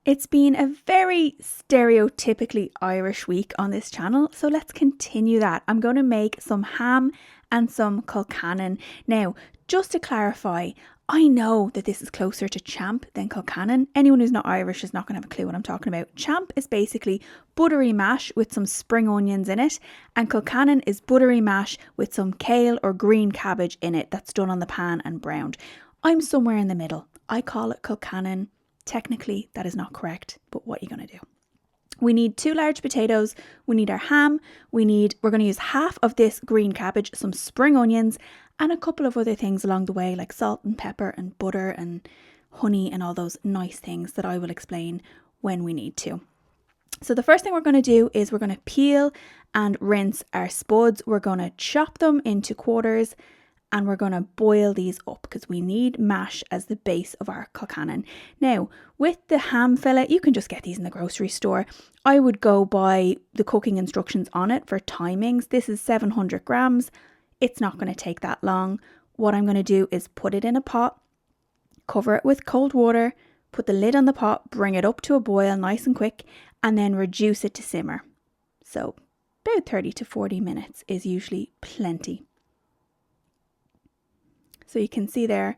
It's been a very stereotypically Irish week on this channel, so let's continue that. I'm going to make some ham and some Colcannon. Now, just to clarify, I know that this is closer to champ than Colcannon. Anyone who's not Irish is not going to have a clue what I'm talking about. Champ is basically buttery mash with some spring onions in it, and Colcannon is buttery mash with some kale or green cabbage in it that's done on the pan and browned. I'm somewhere in the middle. I call it Colcannon. Technically, that is not correct, but what are you going to do? We need 2 large potatoes, we need our ham, we're going to use half of this green cabbage, some spring onions, and a couple of other things along the way, like salt and pepper and butter and honey and all those nice things that I will explain when we need to. So the first thing we're going to do is we're going to peel and rinse our spuds. We're going to chop them into quarters, and we're going to boil these up because we need mash as the base of our Colcannon. Now, with the ham fillet, you can just get these in the grocery store. I would go by the cooking instructions on it for timings. This is 700 grams. It's not going to take that long. What I'm going to do is put it in a pot, cover it with cold water, put the lid on the pot, bring it up to a boil nice and quick, and then reduce it to simmer. So about 30 to 40 minutes is usually plenty. So you can see there,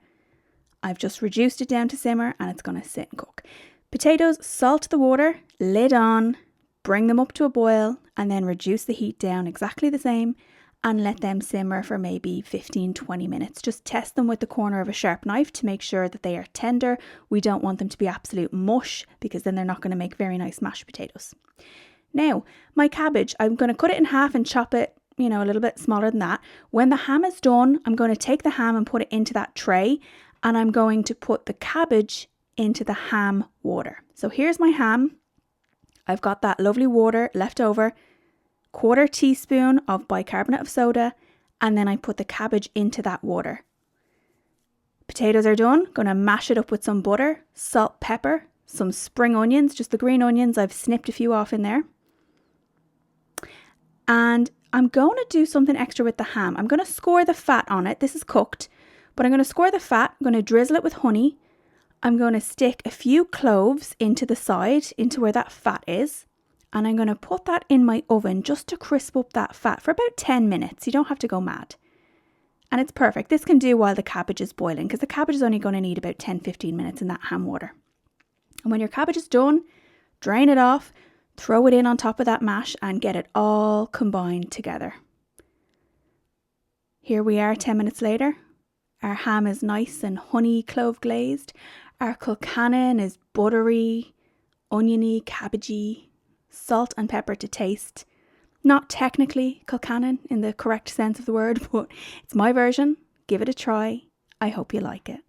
I've just reduced it down to simmer and it's going to sit and cook. Potatoes, salt the water, lid on, bring them up to a boil, and then reduce the heat down exactly the same and let them simmer for maybe 15-20 minutes. Just test them with the corner of a sharp knife to make sure that they are tender. We don't want them to be absolute mush because then they're not going to make very nice mashed potatoes. Now, my cabbage, I'm going to cut it in half and chop it a little bit smaller than that. When the ham is done, I'm going to take the ham and put it into that tray, and I'm going to put the cabbage into the ham water. So here's my ham. I've got that lovely water left over, 1/4 teaspoon of bicarbonate of soda, and then I put the cabbage into that water. Potatoes are done. Going to mash it up with some butter, salt, pepper, some spring onions, just the green onions. I've snipped a few off in there. And I'm going to do something extra with the ham. I'm going to score the fat on it. This is cooked, but I'm going to score the fat. I'm going to drizzle it with honey. I'm going to stick a few cloves into the side, into where that fat is. And I'm going to put that in my oven just to crisp up that fat for about 10 minutes. You don't have to go mad. And it's perfect. This can do while the cabbage is boiling because the cabbage is only going to need about 10-15 minutes in that ham water. And when your cabbage is done, drain it off. Throw it in on top of that mash and get it all combined together. Here we are 10 minutes later. Our ham is nice and honey clove glazed. Our Colcannon is buttery, oniony, cabbagey, salt and pepper to taste. Not technically Colcannon in the correct sense of the word, but it's my version. Give it a try. I hope you like it.